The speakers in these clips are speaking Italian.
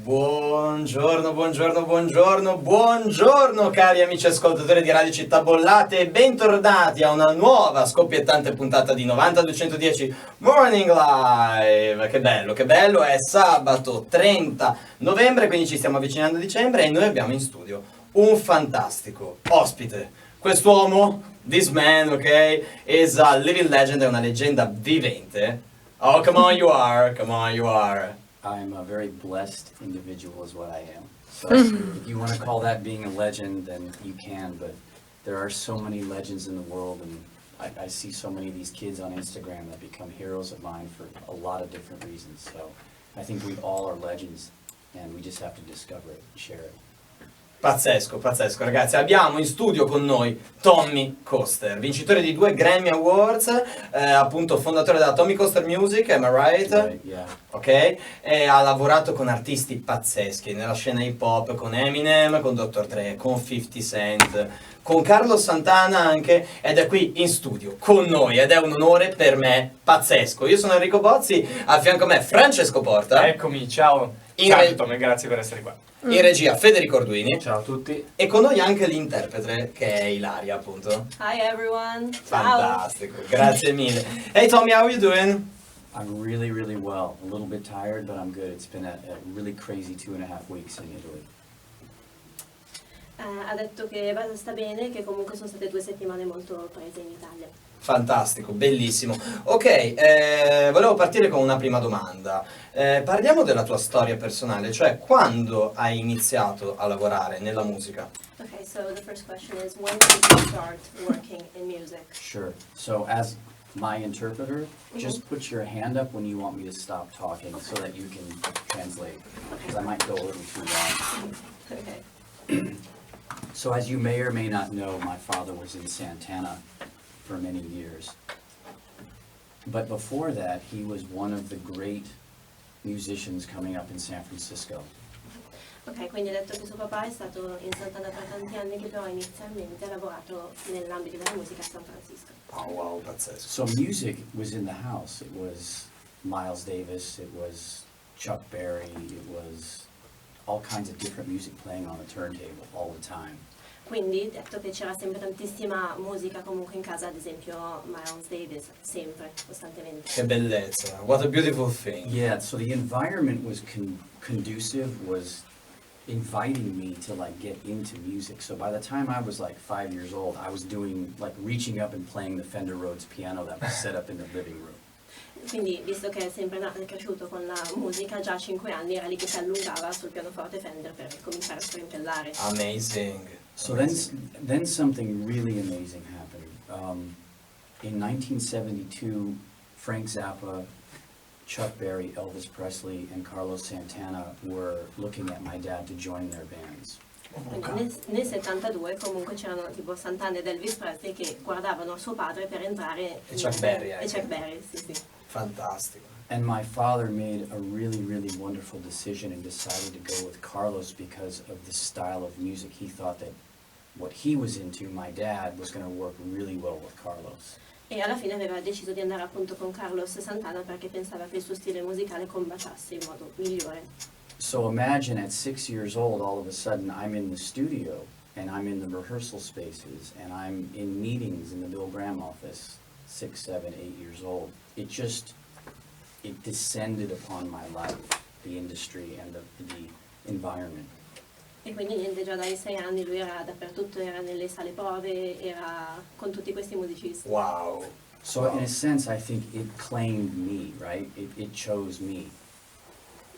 Buongiorno, buongiorno, buongiorno, buongiorno cari amici ascoltatori di Radio Città Bollate e bentornati a una nuova scoppiettante puntata di 90-210 Morning Live. Che bello, è sabato 30 novembre, quindi ci stiamo avvicinando a dicembre e noi abbiamo in studio un fantastico ospite. Quest'uomo, this man, ok, is a living legend, è una leggenda vivente. Oh, come on you are. I'm a very blessed individual is what I am. So if you want to call that being a legend, then you can, but there are so many legends in the world, and I see so many of these kids on Instagram that become heroes of mine for a lot of different reasons. So I think we all are legends, and we just have to discover it and share it. Pazzesco, pazzesco ragazzi, abbiamo in studio con noi Tommy Coster, vincitore di 2 Grammy Awards, appunto fondatore della Tommy Coster Music, am I right? Right, yeah. Ok, e ha lavorato con artisti pazzeschi nella scena hip hop, con Eminem, con Dr. Dre, con 50 Cent, con Carlos Santana anche, ed è qui in studio con noi ed è un onore per me pazzesco. Io sono Enrico Bozzi, a fianco a me Francesco Porta. Eccomi, ciao. Ciao Tom, grazie per essere qua. In regia Federico Arduini. Ciao a tutti. E con noi anche l'interprete che è Ilaria, appunto. Hi everyone. Fantastico, grazie mille. Hey Tommy, how are you doing? I'm really, really well. A little bit tired, but I'm good. It's been a really crazy 2.5 weeks in Italy. Ha detto che sta bene, che comunque sono state 2 settimane molto prese in Italia. Fantastico, bellissimo. Ok, volevo partire con una prima domanda. Parliamo della tua storia personale, cioè quando hai iniziato a lavorare nella musica? Okay, so the first question is, when did you start working in music? Sure. So as my interpreter, just put your hand up when you want me to stop talking so that you can translate, because I might go a little too long. Okay. So as you may or may not know, my father was in Santana for many years. But before that, he was one of the great musicians coming up in San Francisco. Ok, quindi ha detto che suo papà è stato in Santana per tanti anni, che però inizialmente ha lavorato nell'ambito della musica a San Francisco. Oh wow, pazzesco. So music was in the house. It was Miles Davis, it was Chuck Berry, it was all kinds of different music playing on the turntable all the time. Quindi ha detto che c'era sempre tantissima musica comunque in casa, ad esempio Miles Davis, sempre, costantemente. Che bellezza, what a beautiful thing. Yeah, so the environment was conducive, was inviting me to like get into music. So by the time I was like 5 years old, I was doing like reaching up and playing the Fender Rhodes piano that was set up in the living room. Quindi, visto che è sempre cresciuto con la musica, già a 5 anni era lì che si allungava sul pianoforte Fender per cominciare a strimpellare. Amazing. So then something really amazing happened. In 1972, Frank Zappa, Chuck Berry, Elvis Presley, and Carlos Santana were looking at my dad to join their bands. Quindi nel 72 comunque c'erano tipo Santana ed Elvis Presley che guardavano a suo padre per entrare E Chuck Berry e anche. Chuck Berry, sì sì. Fantastico. And my father made a really, really wonderful decision and decided to go with Carlos because of the style of music. He thought that what he was into, my dad, was going to work really well with Carlos. E alla fine aveva deciso di andare appunto con Carlos Santana perché pensava che il suo stile musicale combaciasse in modo migliore. So imagine at 6 years old, all of a sudden I'm in the studio and I'm in the rehearsal spaces and I'm in meetings in the Bill Graham office, 6, 7, 8 years old. It descended upon my life, the industry and the environment. E quindi niente, già dai 6 anni lui era dappertutto, era nelle sale prove, era con tutti questi musicisti. Wow. So in a sense, I think it claimed me, right? It chose me.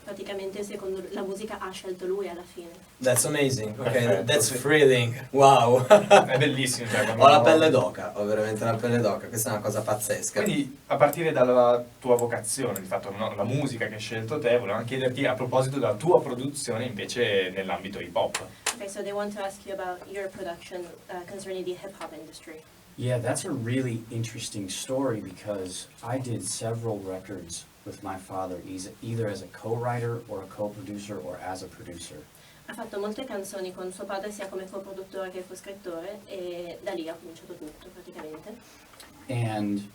Praticamente secondo la musica ha scelto lui alla fine. That's amazing, ok, Perfetto, that's sì. thrilling, wow. È bellissimo. Cioè, Ho la pelle d'oca, ho veramente la pelle d'oca, questa è una cosa pazzesca. Quindi, a partire dalla tua vocazione, di fatto no, la musica che hai scelto te, volevamo chiederti a proposito della tua produzione invece nell'ambito hip hop. Okay, so they want to ask you about your production concerning the hip hop industry. Yeah, that's a really interesting story because I did several records with my father, either as a co-writer or a co-producer or as a producer. Ha fatto molte canzoni con suo padre sia come coproduttore che co-scrittore e da lì ha cominciato tutto praticamente. And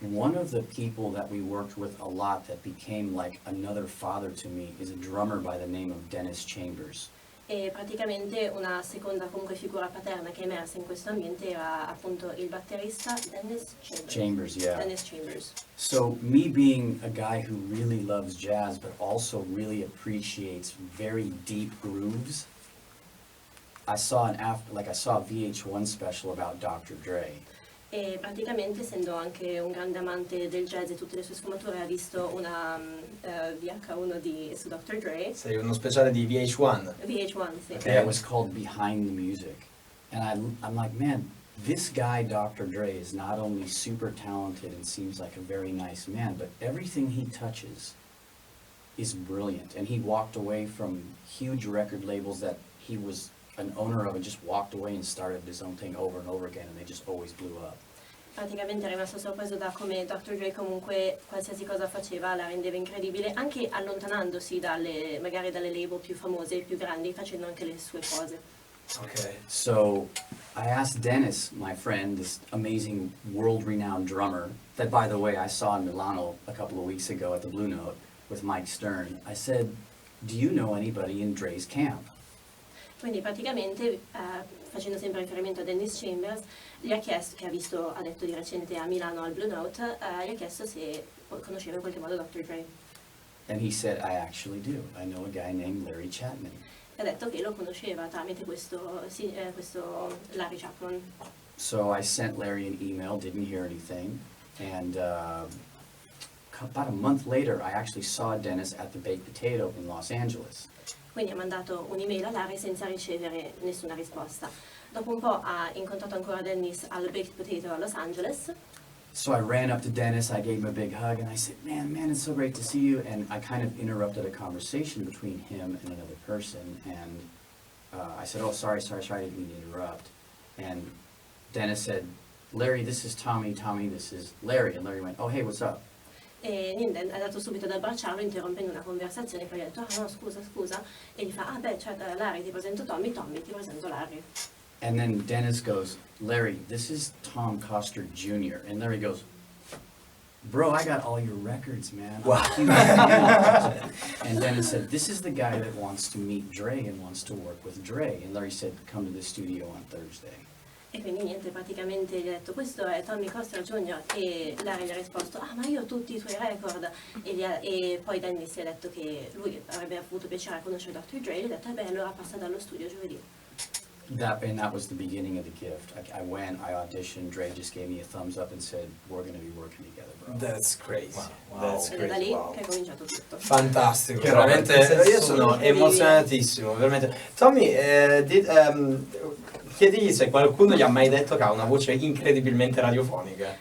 one of the people that we worked with a lot that became like another father to me is a drummer by the name of Dennis Chambers. E praticamente una seconda comunque figura paterna che è emersa in questo ambiente era appunto il batterista Dennis Chambers. Chambers, yeah. Dennis Chambers. So me being a guy who really loves jazz but also really appreciates very deep grooves, I saw a VH1 special about Dr. Dre. E praticamente, essendo anche un grande amante del jazz e tutte le sue sfumature, ha visto una VH1 su Dr. Dre. Sei uno speciale di VH1. VH1, sì. Okay. It was called Behind the Music. And I'm like, man, this guy, Dr. Dre, is not only super talented and seems like a very nice man, but everything he touches is brilliant. And he walked away from huge record labels that he was an owner of and just walked away and started his own thing over and over again, and they just always blew up. Praticamente è rimasto sorpreso da come Dr. Dre comunque qualsiasi cosa faceva la rendeva incredibile, anche allontanandosi magari dalle label più famose e più grandi, facendo anche le sue cose. Okay. So I asked Dennis, my friend, this amazing world-renowned drummer, that by the way I saw in Milano a couple of weeks ago at the Blue Note with Mike Stern. I said, do you know anybody in Dre's camp? Quindi praticamente, facendo sempre riferimento a Dennis Chambers, gli ha chiesto, che ha detto di recente a Milano al Blue Note, gli ha chiesto se conosceva in qualche modo Dr. Dre. And he said, I actually do. I know a guy named Larry Chapman. E ha detto che lo conosceva tramite questo Larry Chapman. So I sent Larry an email, didn't hear anything, and about a month later I actually saw Dennis at the Baked Potato in Los Angeles. Quindi ha mandato un'email a Larry senza ricevere nessuna risposta. Dopo un po' ha incontrato ancora Dennis al Baked Potato a Los Angeles. So I ran up to Dennis, I gave him a big hug, and I said, man, it's so great to see you. And I kind of interrupted a conversation between him and another person. And I said, oh, sorry, I didn't mean to interrupt. And Dennis said, Larry, this is Tommy, this is Larry. And Larry went, oh, hey, what's up? E niente, è andato subito ad abbracciarlo interrompendo una conversazione, poi ha detto, ah no, scusa, e gli fa, ah beh, cioè, Larry, ti presento Tommy, ti presento Larry. And then Dennis goes, Larry, this is Tom Coster Jr. And Larry goes, bro, I got all your records, man. Wow. And Dennis said, this is the guy that wants to meet Dre and wants to work with Dre. And Larry said, come to the studio on Thursday. E quindi niente, praticamente gli ha detto, questo è Tommy Coster Jr. E Larry gli ha risposto, ah ma io ho tutti i tuoi record. E poi Dennis gli ha detto che lui avrebbe avuto piacere a conoscere Dr. Dre, e gli ha detto, beh, allora passa dallo studio giovedì. That was the beginning of the gift. I went, I auditioned, Dre just gave me a thumbs up and said, we're going to be working together, bro. That's crazy. Wow. That's Ed è da crazy. lì Wow. che è cominciato tutto. Fantastico, Che veramente, roba, io sono emozionatissimo, veramente. Tommy, chiedigli se qualcuno gli ha mai detto che ha una voce incredibilmente radiofonica.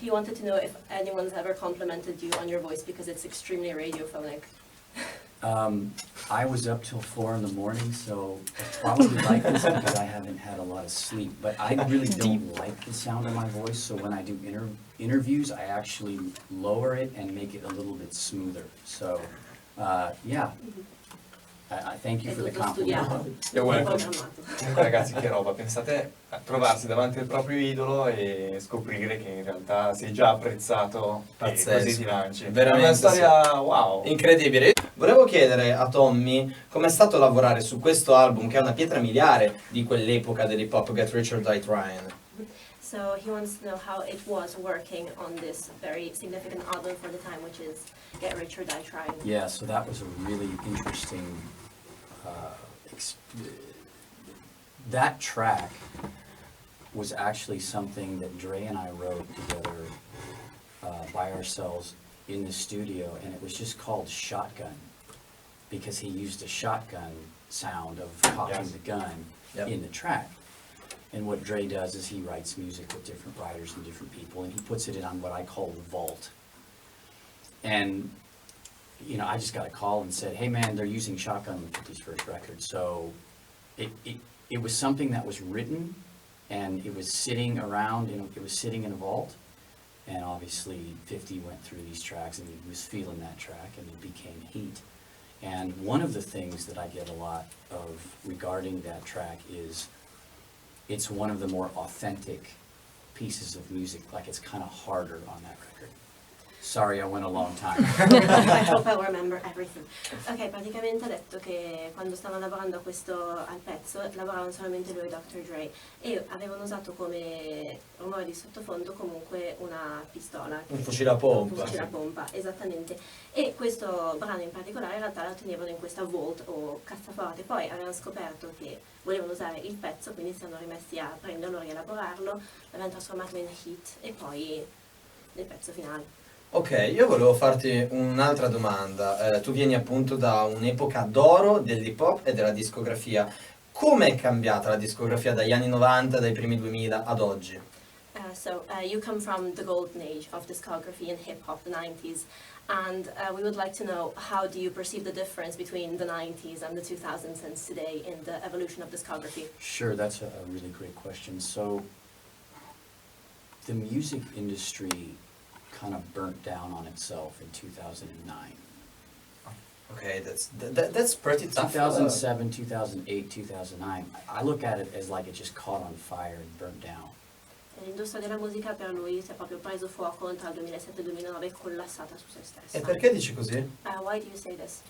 He wanted to know if anyone's ever complimented you on your voice because it's extremely radiophonic. I was up till 4 in the morning, so I probably like this because I haven't had a lot of sleep. But I really don't like the sound of my voice, so when I do interviews, I actually lower it and make it a little bit smoother. So, yeah. I thank you È for the tutto compliment. studiato, You're welcome. programmato. Comunque ragazzi, che roba, pensate a trovarsi davanti al proprio idolo e scoprire che in realtà sei già apprezzato e Pazzesco. così ti lanci. Veramente È una storia sì. wow. Incredibile. Volevo chiedere a Tommy com'è stato lavorare su questo album, che è una pietra miliare di quell'epoca dell'hip hop, Get Rich or Die Trying. So he wants to know how it was working on this very significant album for the time, which is Get Rich or Die Trying. Yeah, so that was a really interesting, that track was actually something that Dre and I wrote together by ourselves in the studio, and it was just called Shotgun, because he used a shotgun sound of cocking Yes. the gun Yep. in the track. And what Dre does is he writes music with different writers and different people, and he puts it in on what I call the vault. And, you know, I just got a call and said, hey man, they're using Shotgun with 50's first record. So it was something that was written, and it was sitting around, it was sitting in a vault. And obviously 50 went through these tracks, and he was feeling that track, and it became Heat. And one of the things that I get a lot of regarding that track is it's one of the more authentic pieces of music, like it's kind of harder on that record. Sorry, I went a long time. I hope I remember everything. Ok, praticamente ha detto che quando stavano lavorando al pezzo, lavoravano solamente lui e Dr. Dre e avevano usato come rumore di sottofondo comunque una pistola. Un fucile a pompa. Un fucile a pompa, esattamente. E questo brano in particolare in realtà lo tenevano in questa vault o cassaforte. Poi avevano scoperto che volevano usare il pezzo, quindi si sono rimessi a prenderlo, rielaborarlo, l'avevano trasformato in hit e poi nel pezzo finale. Ok, io volevo farti un'altra domanda. Tu vieni appunto da un'epoca d'oro dell'hip hop e della discografia. Come è cambiata la discografia dagli anni 90, dai primi 2000 ad oggi? You come from the golden age of discography in hip hop, the 90s, and we would like to know how do you perceive the difference between the 90s and the 2000s and today in the evolution of discography? Sure, that's a really great question. So, the music industry kind of burnt down on itself in 2009. Okay, that's pretty tough. 2007, 2008, 2009, I look at it as like it just caught on fire and burnt down. L'industria della musica per lui si è proprio preso fuoco tra il 2007 e il 2009 e collassata su se stessa. E perché dici così? Why do you say this?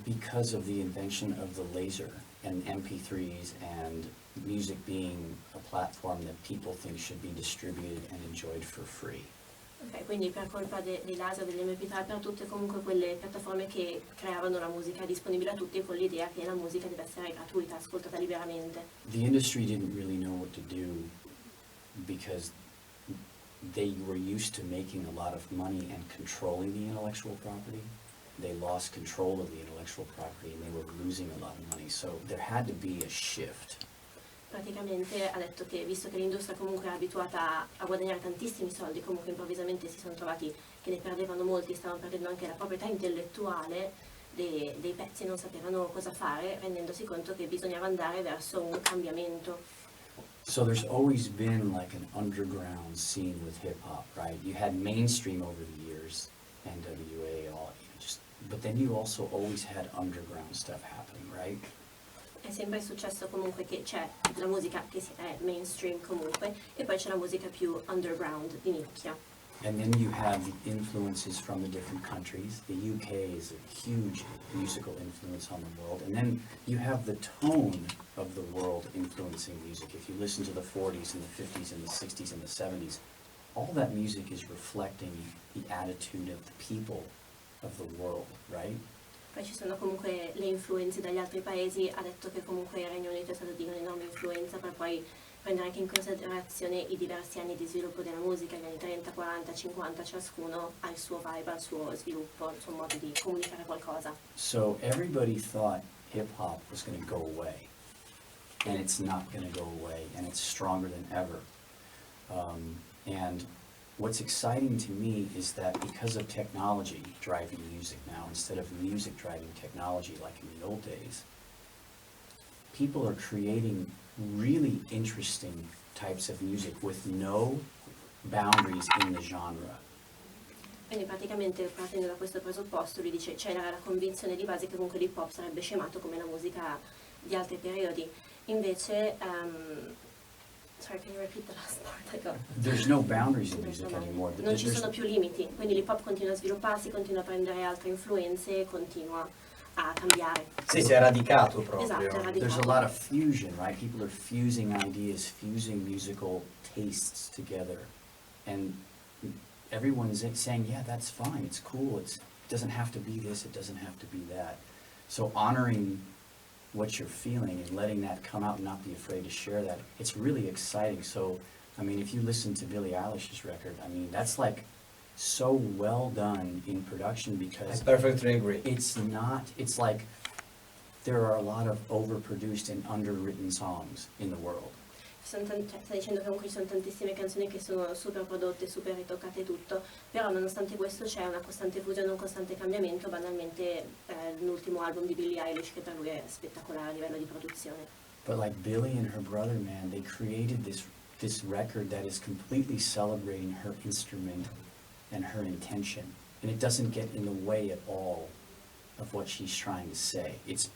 Because of the invention of the laser and MP3s and music being a platform that people think should be distributed and enjoyed for free. Ok, quindi per colpa dei laser, degli MP3, per tutte comunque quelle piattaforme che creavano la musica disponibile a tutti con l'idea che la musica deve essere gratuita, ascoltata liberamente. The industry didn't really know what to do because they were used to making a lot of money and controlling the intellectual property. They lost control of the intellectual property and they were losing a lot of money, so there had to be a shift. Praticamente ha detto che visto che l'industria comunque è abituata a guadagnare tantissimi soldi, comunque improvvisamente si sono trovati che ne perdevano molti, stavano perdendo anche la proprietà intellettuale dei pezzi, non sapevano cosa fare, rendendosi conto che bisognava andare verso un cambiamento. So there's always been like an underground scene with hip hop, right? You had mainstream over the years, NWA, all, but then you also always had underground stuff happening, right? È sempre successo comunque che c'è la musica che è mainstream comunque e poi c'è la musica più underground, di nicchia. And then you have the influences from the different countries. The UK is a huge musical influence on the world. And then you have the tone of the world influencing music. If you listen to the 40s and the 50s and the 60s and the 70s, all that music is reflecting the attitude of the people of the world, right? Poi ci sono comunque le influenze dagli altri paesi, ha detto che comunque il Regno Unito è stato di un'enorme influenza per poi prendere anche in considerazione i diversi anni di sviluppo della musica, gli anni 30, 40, 50, ciascuno ha il suo vibe, il suo sviluppo, il suo modo di comunicare qualcosa. So everybody thought hip hop was going to go away, and it's not going to go away, and it's stronger than ever. And what's exciting to me is that because of technology driving music now, instead of music driving technology like in the old days, people are creating really interesting types of music with no boundaries in the genre. Quindi praticamente partendo da questo presupposto lui dice c'è la convinzione di base che comunque l'hip hop sarebbe scemato come la musica di altri periodi. Invece sorry, can you repeat the last part? There's no boundaries in music anymore. Non ci sono più limiti, quindi l'hip hop continua a svilupparsi, continua a prendere altre influenze, continua a cambiare. Sì, si è radicato proprio. Esatto, è radicato. There's a lot of fusion, right? People are fusing ideas, fusing musical tastes together. And everyone's saying, yeah, that's fine, it's cool, it doesn't have to be this, it doesn't have to be that. So honoring what you're feeling and letting that come out and not be afraid to share that, it's really exciting. So, I mean, if you listen to Billie Eilish's record, I mean, that's like so well done in production because I perfectly agree. It's like there are a lot of overproduced and underwritten songs in the world. Sta dicendo che comunque ci sono tantissime canzoni che sono super prodotte, super ritoccate e tutto, però nonostante questo c'è una costante fusione, un costante cambiamento, banalmente l'ultimo album di Billie Eilish che per lui è spettacolare a livello di produzione. But like Billie and her brother, man, they created this record that is completely celebrating her instrument and her intention, and it doesn't get in the way at all of what she's trying to say. It's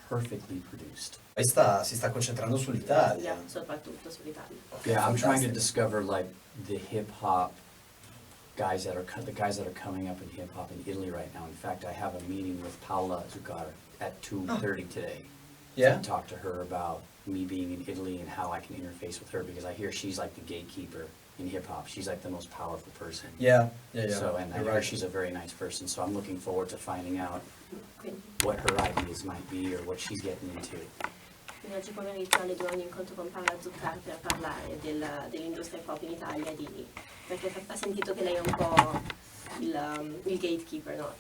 perfectly produced. Poi si sta concentrando sull'Italia. Soprattutto sull'Italia. Yeah, I'm trying to Fantastic. discover like the hip hop guys that are the guys that are coming up in hip hop in Italy right now. In fact, I have a meeting with Paola Zuccar at 2:30 today. Yeah? To talk to her about me being in Italy and how I can interface with her, because I hear she's like the gatekeeper in hip hop. She's like the most powerful person. Yeah. So, and I You're hear right. she's a very nice person, so I'm looking forward to finding out Quindi, what her ideas might be or what she's getting into. quindi oggi pomeriggio alle 2 ho un incontro con Paola Zuccar per parlare dell'industria pop in Italia, perché ha sentito che lei è un po' il gatekeeper, no?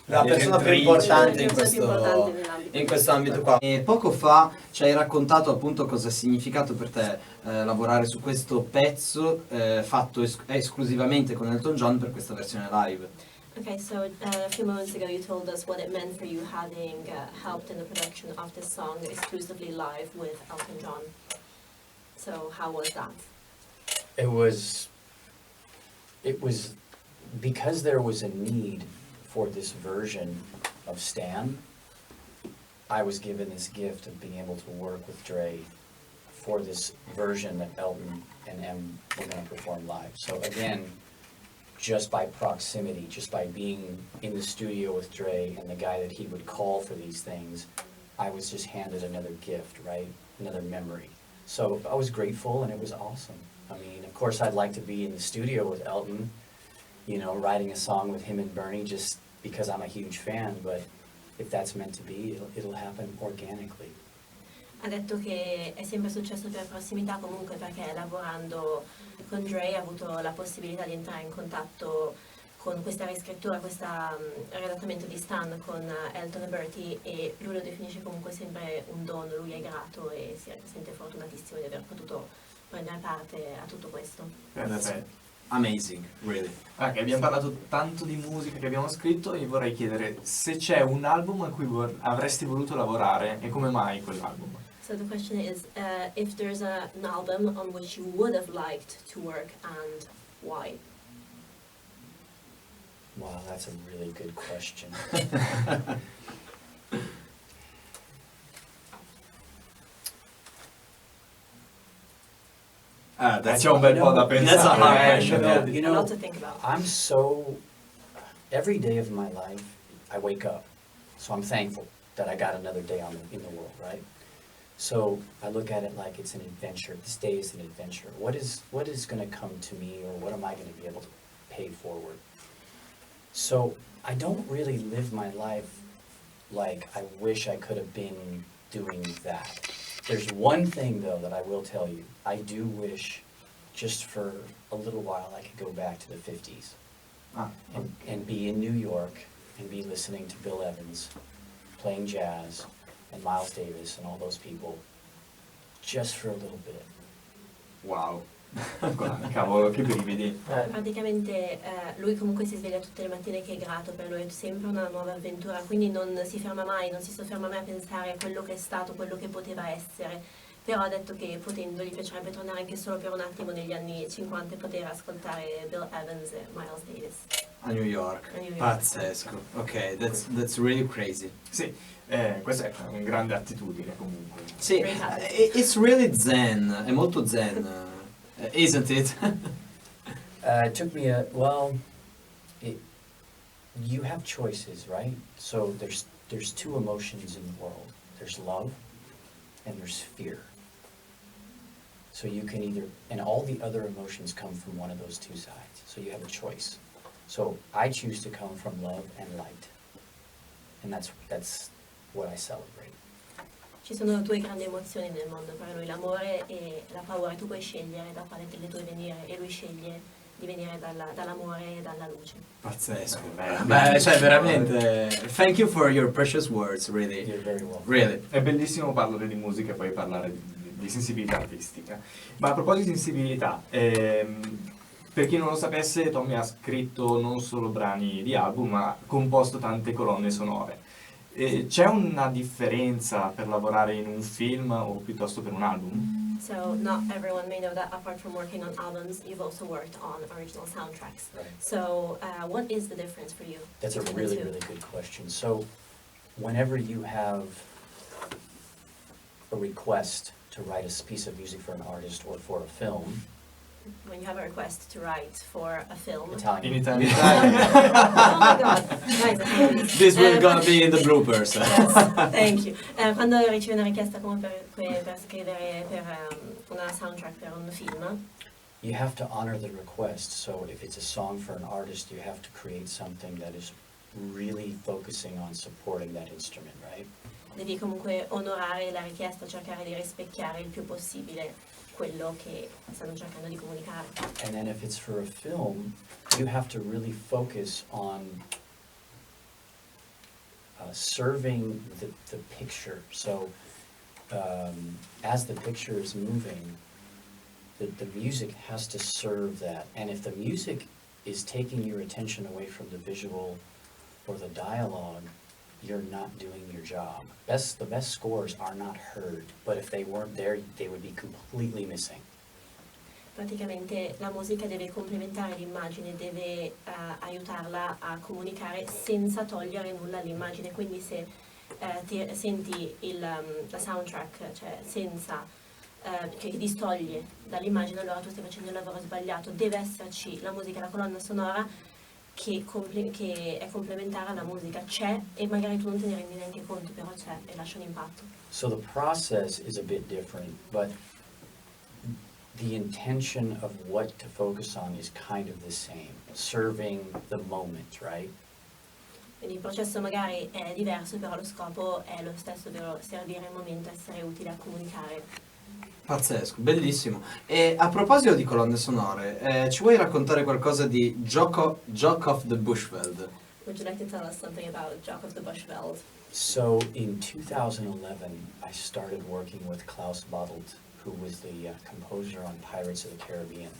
La persona più importante in La persona più importante nell'ambito. questo ambito qua. E poco fa ci hai raccontato appunto cosa ha significato per te lavorare su questo pezzo fatto esclusivamente con Elton John per questa versione live. Okay, so a few moments ago you told us what it meant for you having helped in the production of this song exclusively live with Elton John. So how was that? It was because there was a need for this version of Stan. I was given this gift of being able to work with Dre for this version that Elton and Em were going to perform live. So again, just by proximity, just by being in the studio with Dre and the guy that he would call for these things, I was just handed another gift, right? Another memory. So I was grateful and it was awesome. I mean, of course I'd like to be in the studio with Elton, you know, writing a song with him and Bernie just because I'm a huge fan, but if that's meant to be, it'll happen organically. Ha detto che è sempre successo per prossimità comunque perché lavorando con Dre ha avuto la possibilità di entrare in contatto con questa riscrittura, questo redattamento di Stan con Elton e Bertie, e lui lo definisce comunque sempre un dono, lui è grato e si sente fortunatissimo di aver potuto prendere parte a tutto questo. Amazing, really. Che abbiamo parlato tanto di musica che abbiamo scritto, e vorrei chiedere se c'è un album a cui avresti voluto lavorare e come mai quell'album. So the question is, if there's an album on which you would have liked to work and why? Wow, that's a really good question. C'è un bel po' da pensare. That's a hard question. You A know, lot to think about. I'm so, every day of my life, I wake up, so I'm thankful that I got another day in the world, right? So I look at it like it's an adventure. This day is an adventure. What is going to come to me, or what am I going to be able to pay forward? So I don't really live my life like I wish I could have been doing that. There's one thing though that I will tell you. I do wish just for a little while I could go back to the 50s and be in New York and be listening to Bill Evans playing jazz and Miles Davis and all those people just for a little bit. Wow. Cavolo, che brividi. Praticamente lui comunque si sveglia tutte le mattine che è grato, per lui è sempre una nuova avventura, quindi non si ferma mai, non si sofferma mai a pensare a quello che è stato, quello che poteva essere, però ha detto che potendo gli piacerebbe tornare anche solo per un attimo negli anni 50 e poter ascoltare Bill Evans e Miles Davis. A New York. A New York. Pazzesco. Ok, that's really crazy. Sì, questa è una grande attitudine comunque. Sì, it's really zen, è molto zen, isn't it? It took me you have choices, right? So there's two emotions in the world. There's love and there's fear. So you can either, and all the other emotions come from one of those two sides. So you have a choice. So I choose to come from love and light. And that's what I celebrate. Ci sono due grandi emozioni nel mondo per lui, l'amore e la paura. Tu puoi scegliere da quale delle due venire, e lui sceglie di venire dall'amore e dalla luce. Pazzesco. Beh, Beh, cioè veramente, thank you for your precious words, really. You're very welcome. Really. È bellissimo parlare di musica e poi parlare di sensibilità artistica. Ma a proposito di sensibilità, per chi non lo sapesse, Tommy ha scritto non solo brani di album, ma ha composto tante colonne sonore. C'è una differenza per lavorare in un film o piuttosto per un album? So not everyone may know that apart from working on albums, you've also worked on original soundtracks. Right. So what is the difference for you? That's a between the really, two? really good question. So whenever you have a request to write a piece of music for an artist or for a film. When you have a request to write for a film. Italian. In Italia. Oh my god, guys, This will gonna be in the bloopers. Yes, thank you. Quando ricevi una richiesta come per scrivere per una soundtrack per un film, You have to honor the request. So if it's a song for an artist, you have to create something that is really focusing on supporting that instrument, right? devi comunque onorare la richiesta, cercare di rispecchiare il più possibile quello che stanno cercando di comunicare. And then if it's for a film, you have to really focus on serving the picture. So as the picture is moving, the music has to serve that. And if the music is taking your attention away from the visual or the dialogue, you're not doing your job. The best scores are not heard, but if they weren't there, they would be completely missing. Praticamente la musica deve complementare l'immagine, deve aiutarla a comunicare senza togliere nulla all'immagine. Quindi se senti la soundtrack, cioè senza che distoglie dall'immagine, allora tu stai facendo il lavoro sbagliato. Deve esserci la musica, la colonna sonora che è complementare alla musica, c'è e magari tu non te ne rendi neanche conto, però c'è e lascia un impatto. So the process is a bit different, but the intention of what to focus on is kind of the same, serving the moment, right? Quindi il processo magari è diverso, però lo scopo è lo stesso, ovvero servire il momento, essere utile a comunicare. Pazzesco, bellissimo. E a proposito di colonne sonore, ci vuoi raccontare qualcosa di Jock of the Bushveld? Would you like to tell us something about Jock of the Bushveld? So in 2011, I started working with Klaus Badelt, who was the composer on Pirates of the Caribbean.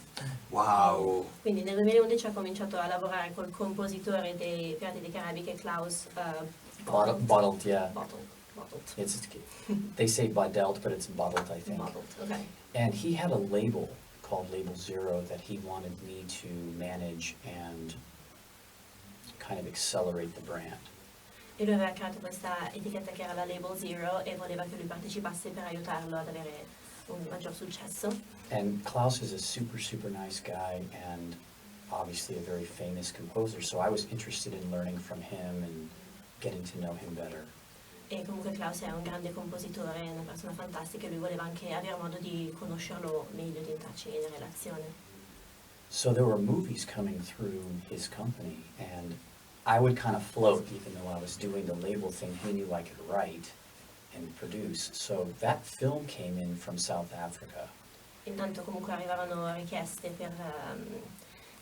Wow! Quindi nel 2011 ha cominciato a lavorare col compositore dei Pirati dei Caraibi, che è Klaus Badelt, yeah. Bottled. They say Badelt, but it's Badelt, I think. Bottled, okay. And he had a label called Label Zero that he wanted me to manage and kind of accelerate the brand. E lui aveva creato questa etichetta che era la Label Zero e voleva che lui partecipasse per aiutarlo ad avere un maggior successo. And Klaus is a super, super nice guy and obviously a very famous composer, so I was interested in learning from him and getting to know him better. E comunque Klaus è un grande compositore, una persona fantastica, e lui voleva anche avere modo di conoscerlo meglio, di entrarci in relazione. So there were movies coming through his company, and I would kind of float, even though I was doing the label thing. He knew I could write and produce. So that film came in from South Africa. Intanto comunque arrivavano richieste per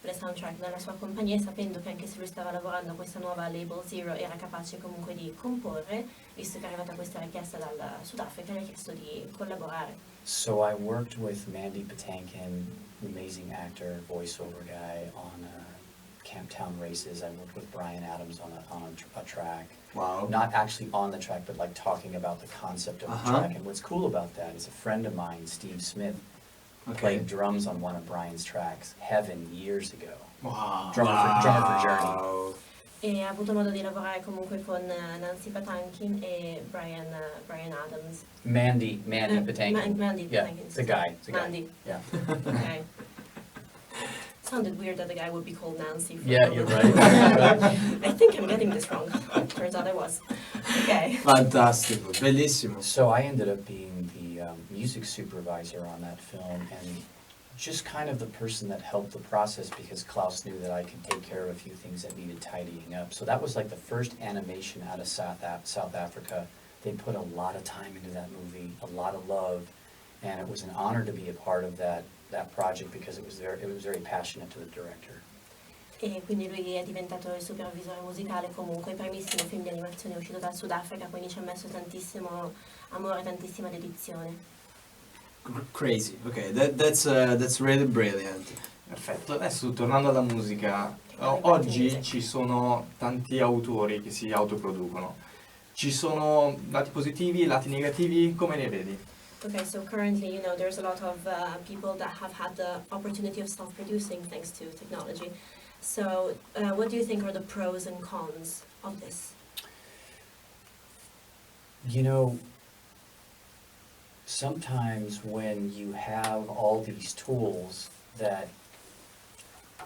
le soundtrack dalla sua compagnia, e sapendo che anche se lui stava lavorando a questa nuova Label Zero era capace comunque di comporre, visto che è arrivata questa richiesta dal Sudafrica, gli ha chiesto di collaborare. So I worked with Mandy Patinkin, amazing actor, voiceover guy, on Camptown Races. I worked with Brian Adams on a track. Wow! Not actually on the track, but like talking about the concept of the track. And what's cool about that is a friend of mine, Steve Smith, played drums on one of Brian's tracks, Heaven, years ago. Wow! Drummer for Journey. E ha avuto modo di lavorare comunque con Nancy Patinkin e Brian Adams. Mandy Patinkin. Mandy Yeah, Patinkin. the guy. Mandy. Yeah. Okay. Sounded weird that the guy would be called Nancy. Yeah, you're right. I think I'm getting this wrong. Turns out I was. Okay. Fantastico, bellissimo. So I ended up being the music supervisor on that film, and just kind of the person that helped the process, because Klaus knew that I could take care of a few things that needed tidying up. So that was like the first animation out of South Africa. They put a lot of time into that movie, a lot of love, and it was an honor to be a part of that project, because it was very passionate to the director. E quindi lui è diventato il supervisore musicale. Comunque il primissimo film di animazione è uscito dal Sudafrica, quindi ci ha messo tantissimo amore, tantissima dedizione. Crazy, ok, that's really brilliant. Perfetto, adesso tornando alla musica, oggi ci sono tanti autori che si autoproducono. Ci sono lati positivi e lati negativi, come ne vedi? Okay, so currently, there's a lot of people that have had the opportunity of self-producing thanks to technology. So, what do you think are the pros and cons of this? sometimes when you have all these tools that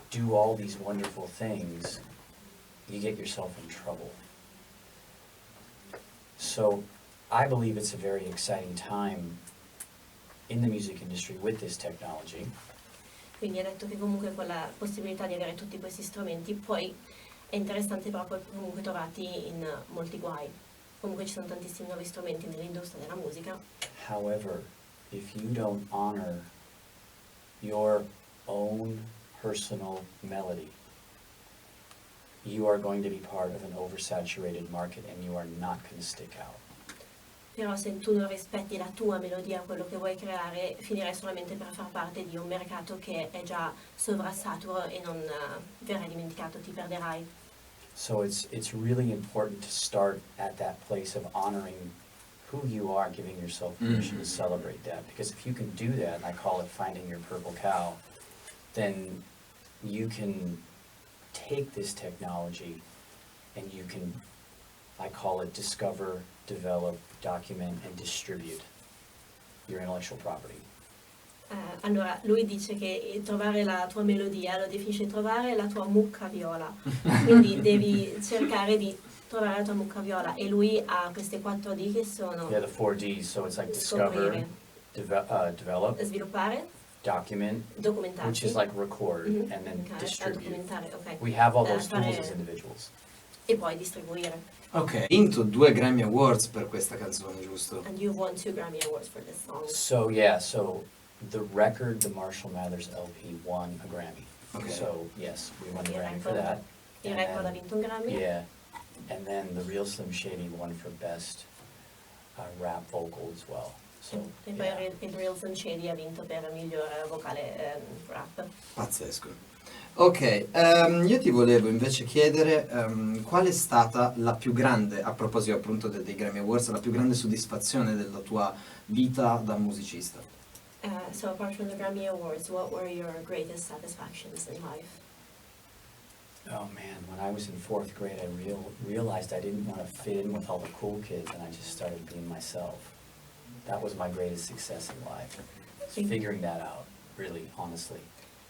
do all these wonderful things, you get yourself in trouble. So I believe it's a very exciting time in the music industry with this technology. Quindi ha detto che comunque con la possibilità di avere tutti questi strumenti, poi è interessante proprio comunque trovarti in molti guai. Comunque ci sono tantissimi nuovi strumenti nell'industria della musica. However, if you don't honor your own personal melody, you are going to be part of an oversaturated market and you are not going to stick out. Però se tu non rispetti la tua melodia, quello che vuoi creare, finirai solamente per far parte di un mercato che è già sovrasaturo e non verrai dimenticato, ti perderai. So it's really important to start at that place of honoring who you are, giving yourself permission to celebrate that. Because if you can do that, and I call it finding your purple cow, then you can take this technology and you can, I call it discover, develop, document, and distribute your intellectual property. Allora, lui dice che trovare la tua melodia lo definisce trovare la tua mucca viola. Quindi devi cercare di trovare la tua mucca viola. E lui ha queste 4 D che sono Yeah, the 4 Ds, so it's like discover, develop, sviluppare, document, documentarsi. which is like record, Mhm. and then Ok, distribute. documentare, ok. We have all those Fare- tools as individuals. E poi distribuire. Ok, hai vinto 2 Grammy Awards per questa canzone, giusto? And you've won 2 Grammy Awards for this song. So yeah, so the record, the Marshall Mathers LP, won a Grammy. Okay. So yes, we won a Il Grammy for record- that. Il And record ha then- vinto un Grammy. Yeah, and then the Real Slim Shady won for best rap vocal as well. So E poi yeah. il Real Shady ha vinto per miglior vocale rap. Pazzesco. Ok, io ti volevo invece chiedere qual è stata la più grande, a proposito appunto dei Grammy Awards, la più grande soddisfazione della tua vita da musicista? So apart from the Grammy Awards, what were your greatest satisfactions in life? Oh man, when I was in 4th grade, I realized I didn't want to fit in with all the cool kids, and I just started being myself. That was my greatest success in life. Sì. Figuring that out, really, honestly.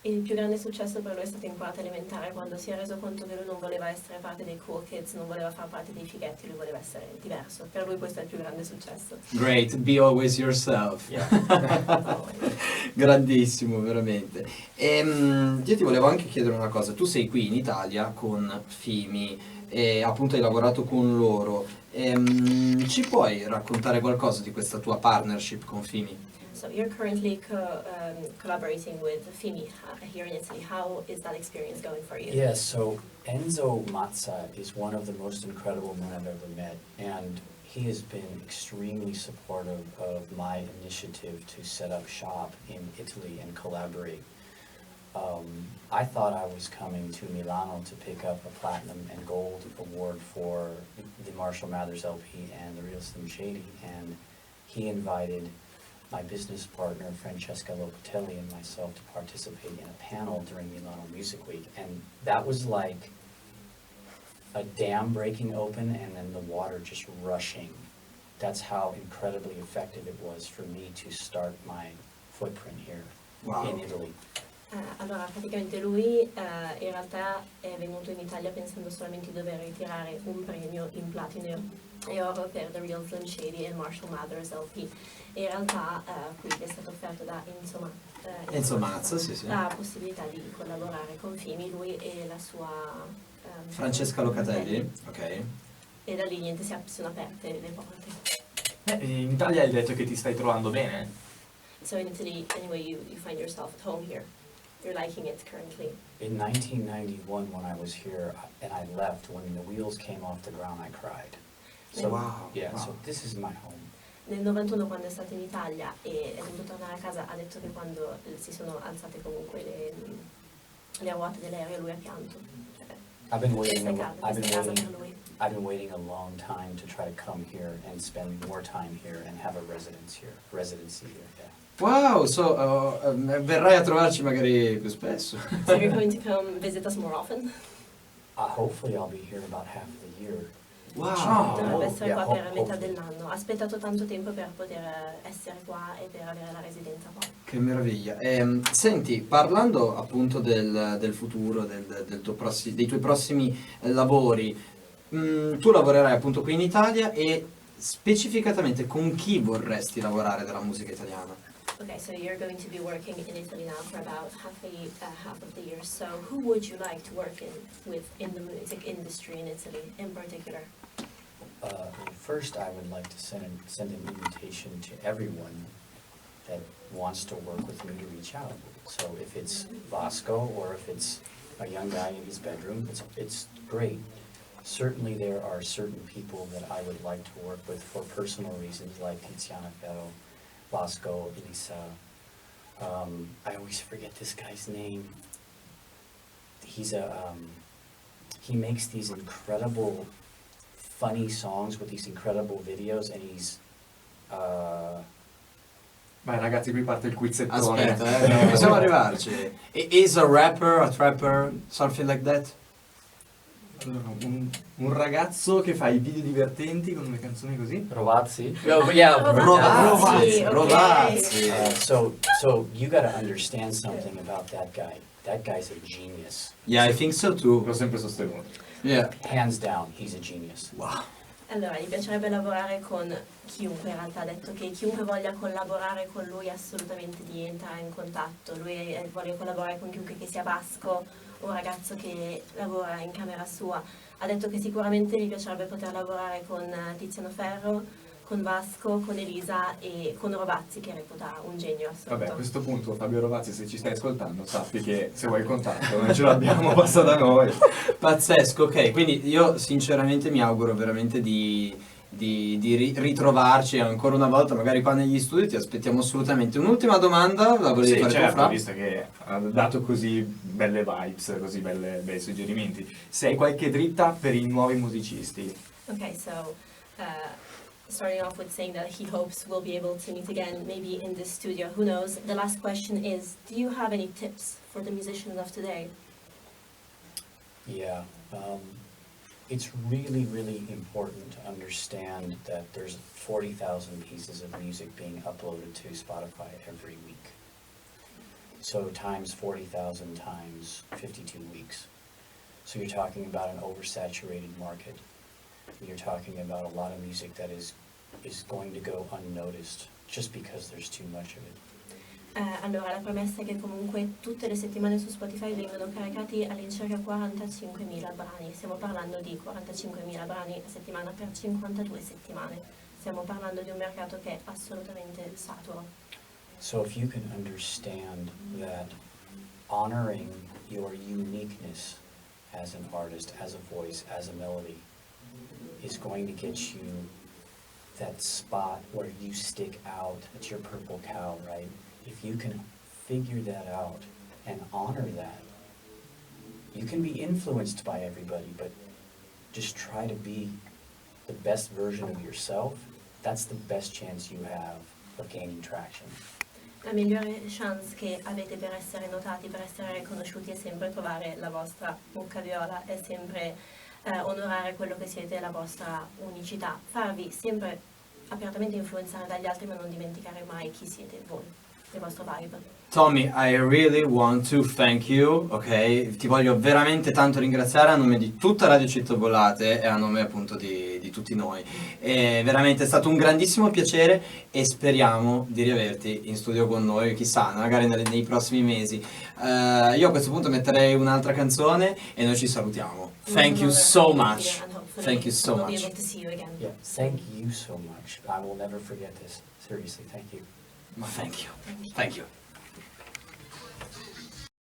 Il più grande successo per lui è stato in 4ª elementare, quando si è reso conto che lui non voleva essere parte dei cool kids, non voleva far parte dei fighetti, lui voleva essere diverso. Per lui questo è il più grande successo. Great, be always yourself. Yeah. Grandissimo, veramente. Io ti volevo anche chiedere una cosa, tu sei qui in Italia con FIMI e appunto hai lavorato con loro. Ci puoi raccontare qualcosa di questa tua partnership con FIMI? So you're currently collaborating with FIMI here in Italy. How is that experience going for you? Yeah, so Enzo Mazza is one of the most incredible men I've ever met, and he has been extremely supportive of my initiative to set up shop in Italy and collaborate. I thought I was coming to Milano to pick up a platinum and gold award for the Marshall Mathers LP and the Real Slim Shady, and he invited my business partner Francesca Locatelli and myself to participate in a panel during Milano Music Week, and that was like a dam breaking open and then the water just rushing. That's how incredibly effective it was for me to start my footprint here in Italy. Allora, praticamente lui in realtà è venuto in Italia pensando solamente di dover ritirare un premio in platino e oro per The Real Slim Shady e Marshall Mathers LP. E in realtà qui gli è stato offerto da Enzo Mazza, sì, sì. la possibilità di collaborare con FIMI, lui e la sua Francesca Locatelli, ok. E da lì niente, si sono aperte le porte. In Italia hai detto che ti stai trovando bene? So in Italy, anyway, you find yourself at home here. You're liking it currently. In 1991, when I was here and I left, when the wheels came off the ground, I cried. So, Wow, yeah, wow. so this is my home. Nel 91, quando è stato in Italia e è dovuto tornare a casa, ha detto che quando si sono alzate comunque le ruote dell'aereo lui ha pianto. I've been Questa waiting. è casa per lui. I've been waiting a long time to try to come here and spend more time here and have a residency here. Yeah. Wow, so verrai a trovarci magari più spesso. So you're going to come visit us more often? Hopefully, I'll be here about half of the year. Wow. Dovrebbe essere Yeah, qua per metà hopefully. dell'anno. Ha aspettato tanto tempo per poter essere qua e per avere la residenza qua. Che meraviglia. Senti, parlando appunto del futuro, dei tuoi prossimi lavori, tu lavorerai appunto qui in Italia e specificatamente con chi vorresti lavorare della musica italiana? Okay, so you're going to be working in Italy now for about half of the year. So who would you like to work with in the music industry in Italy in particular? First, I would like to send an invitation to everyone that wants to work with me to reach out. So if it's Vasco or if it's a young guy in his bedroom, it's great. Certainly there are certain people that I would like to work with for personal reasons, like Tiziana Ferro, Vasco, Elisa. I always forget this guy's name. He's he makes these incredible funny songs with these incredible videos, and he's Vai ragazzi, qui parte il quizzettone. Aspetta, possiamo arrivarci. Is a rapper, a trapper, something like that? Allora, un ragazzo che fa i video divertenti con le canzoni così. Rovazzi. Yeah, Rovazzi, okay. Rovazzi. So you got to understand something about that guy. That guy's a genius. Yeah, I think so too. L'ho sempre sostenuto. Yeah. Hands down, he's a genius. Wow. Allora, gli piacerebbe lavorare con chiunque, in realtà ha detto che chiunque voglia collaborare con lui assolutamente di entrare in contatto. Lui vuole collaborare con chiunque, che sia Vasco, un ragazzo che lavora in camera sua. Ha detto che sicuramente gli piacerebbe poter lavorare con Tiziano Ferro, con Vasco, con Elisa e con Rovazzi, che reputa un genio assoluto. Vabbè, a questo punto Fabio Rovazzi, se ci stai ascoltando, sappi che se vuoi il contatto noi ce l'abbiamo, passa da noi. Pazzesco, ok, quindi io sinceramente mi auguro veramente di ritrovarci ancora una volta, magari qua negli studi. Ti aspettiamo assolutamente. Un'ultima domanda, la volevi Sì, fare tu, certo, Fra? visto che ha dato così belle vibes, così bei suggerimenti. Se hai qualche dritta per i nuovi musicisti? Okay, so starting off with saying that he hopes we'll be able to meet again, maybe in this studio, who knows. The last question is, do you have any tips for the musicians of today? Yeah, it's really, really important to understand that there's 40,000 pieces of music being uploaded to Spotify every week. So times 40,000 times 52 weeks. So you're talking about an oversaturated market. You're talking about a lot of music that is going to go unnoticed just because there's too much of it. Allora, la premessa è che comunque tutte le settimane su Spotify vengono caricati all'incirca 45.000 brani. Stiamo parlando di 45.000 brani a settimana per 52 settimane. Stiamo parlando di un mercato che è assolutamente saturo. So if you can understand that honoring your uniqueness as an artist, as a voice, as a melody, is going to get you that spot where you stick out. It's your purple cow, right? If you can figure that out and honor that, you can be influenced by everybody, but just try to be the best version of yourself. That's the best chance you have of gaining traction. La migliore chance che avete per essere notati, per essere riconosciuti, è sempre trovare la vostra mucca viola, è sempre onorare quello che siete, la vostra unicità, farvi sempre apertamente influenzare dagli altri, ma non dimenticare mai chi siete voi, il vostro vibe. Tommy, I really want to thank you, ok? Ti voglio veramente tanto ringraziare a nome di tutta Radio Città Bollate e a nome appunto di tutti noi. È veramente stato un grandissimo piacere e speriamo di riaverti in studio con noi, chissà, magari nei prossimi mesi. Io a questo punto metterei un'altra canzone e noi ci salutiamo. Thank you so much. Thank you so We'll be much. able to see you again. Yeah, thank you so much. I will never forget this. Seriously, thank you. Thank you. Thank you.